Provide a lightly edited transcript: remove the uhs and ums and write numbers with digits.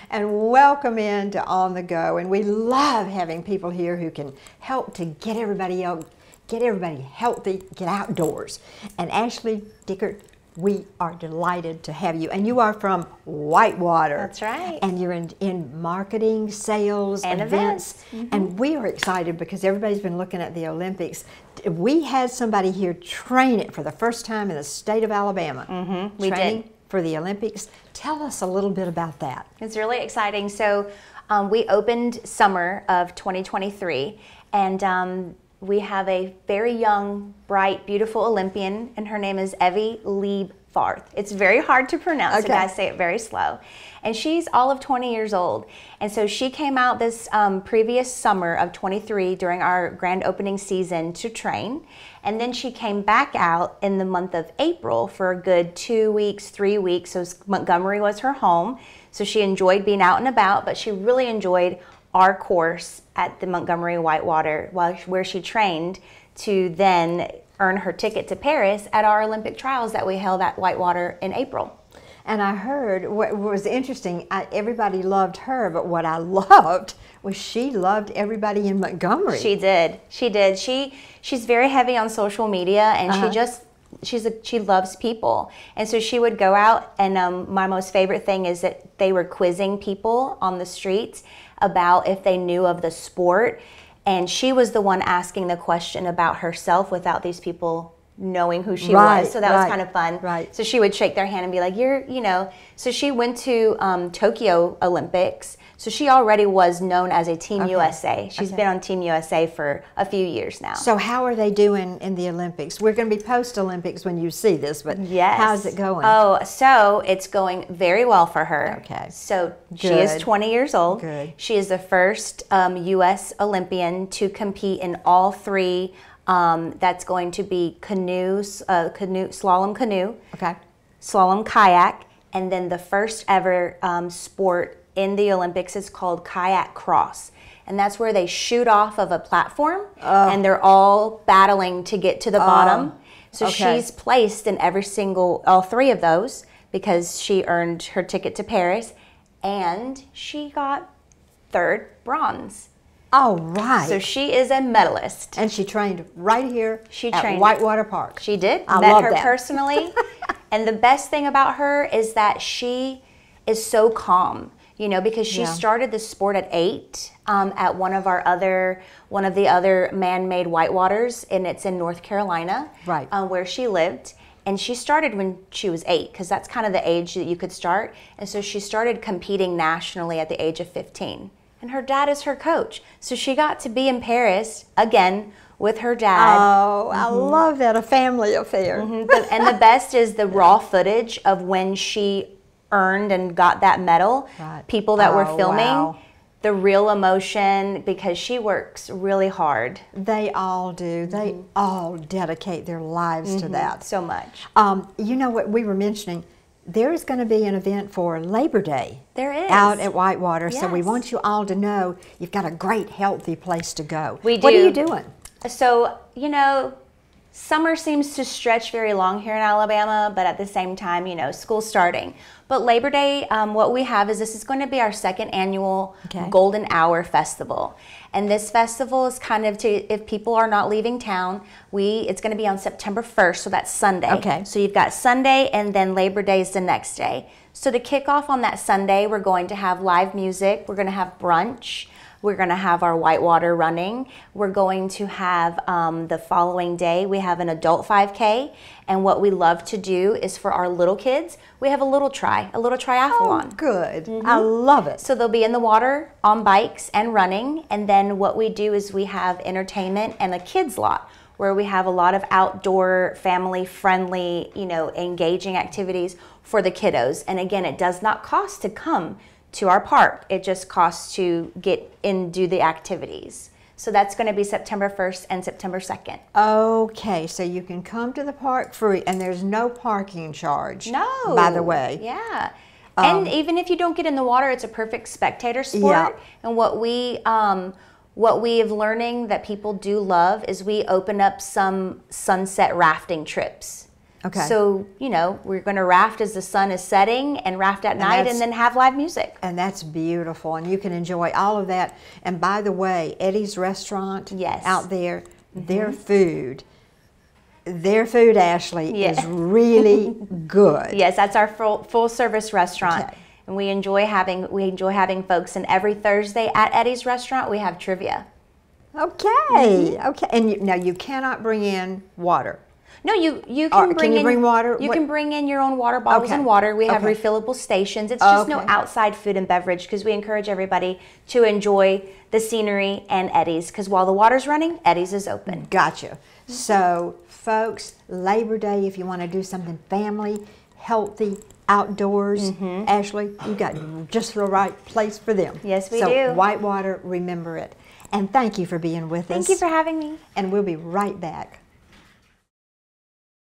and welcome into On the Go. And we love having people here who can help to get everybody healthy, get outdoors. And Ashley Dickert, we are delighted to have you. And you are from Whitewater. That's right. And you're in marketing, sales, and events. And we are excited because everybody's been looking at the Olympics. We had somebody here train it for the first time in the state of Alabama. We training did. For the Olympics. Tell us a little bit about that. It's really exciting. So we opened summer of 2023, and we have a very young, bright, beautiful Olympian, and her name is Evie Lieb Farth. It's very hard to pronounce, so I say it very slow. And she's all of 20 years old. And so she came out this previous summer of 23 during our grand opening season to train. And then she came back out in the month of April for a good 2 weeks, 3 weeks. So Montgomery was her home. So she enjoyed being out and about, but she really enjoyed our course at the Montgomery Whitewater, where she trained to then earn her ticket to Paris at our Olympic trials that we held at Whitewater in April. And I heard what was interesting, everybody loved her, but what I loved was she loved everybody in Montgomery. She did. She did. She's very heavy on social media, and she loves people. And so she would go out, and my most favorite thing is that they were quizzing people on the streets about if they knew of the sport. And she was the one asking the question about herself without these people knowing who she was. So that was kind of fun. Right. So she would shake their hand and be like, So she went to Tokyo Olympics. So she already was known as a Team USA. She's been on Team USA for a few years now. So how are they doing in the Olympics? We're going to be post-Olympics when you see this, but how's it going? Oh, so it's going very well for her. Okay. So she is 20 years old. Good. She is the first U.S. Olympian to compete in all three. That's going to be slalom canoe, slalom kayak, and then the first ever sport in the Olympics is called kayak cross. And that's where they shoot off of a platform and they're all battling to get to the bottom. So she's placed in all three of those because she earned her ticket to Paris, and she got third bronze. All right. So she is a medalist. And she trained right here at trained Whitewater Park. She did. I Met love her that. personally. And the best thing about her is that she is so calm, because she started the sport at 8 at one of the other man-made whitewaters, and it's in North Carolina, where she lived. And she started when she was 8, because that's kind of the age that you could start. And so she started competing nationally at the age of 15. And her dad is her coach. So she got to be in Paris again with her dad. Oh, I love that, a family affair. And the best is the raw footage of when she earned and got that medal. People that were filming, the real emotion, because she works really hard. They all do. They all dedicate their lives to that. So much. You know what we were mentioning? There is going to be an event for Labor Day. There is. Out at Whitewater. Yes. So we want you all to know you've got a great, healthy place to go. We do. What are you doing? So, summer seems to stretch very long here in Alabama, but at the same time, school's starting. But Labor Day, what we have is this is going to be our second annual Golden Hour Festival. And this festival is kind of if people are not leaving town, it's going to be on September 1st, so that's Sunday. Okay. So you've got Sunday, and then Labor Day is the next day. So to kick off on that Sunday, we're going to have live music, we're going to have brunch, we're going to have our Whitewater running. We're going to have the following day, we have an adult 5K. And what we love to do is for our little kids, we have a little triathlon. Oh, good. I love it. So they'll be in the water on bikes and running. And then what we do is we have entertainment and a kids lot where we have a lot of outdoor, family-friendly, engaging activities for the kiddos. And again, it does not cost to come to our park. It just costs to get in, do the activities. So that's going to be September 1st and September 2nd. Okay, so you can come to the park free, and there's no parking charge. No. By the way. Yeah. And even if you don't get in the water, it's a perfect spectator sport. Yeah. And what we have learning that people do love is we open up some sunset rafting trips. Okay. So, you know, we're going to raft as the sun is setting and raft at night and then have live music. And that's beautiful. And you can enjoy all of that. And by the way, Eddie's Restaurant out there, their food, Ashley, is really good. Yes, that's our full service restaurant. Okay. And we enjoy having folks. And every Thursday at Eddie's Restaurant, we have trivia. Okay. Okay. And now you cannot bring in water. No, you can bring water? You can bring in your own water bottles and water. We have refillable stations. It's just no outside food and beverage because we encourage everybody to enjoy the scenery and Eddie's, because while the water's running, Eddie's is open. Gotcha. So, folks, Labor Day, if you want to do something family, healthy, outdoors, Ashley, you got just the right place for them. Yes, we do. do. Whitewater, remember it. And thank you for being with us. Thank you for having me. And we'll be right back.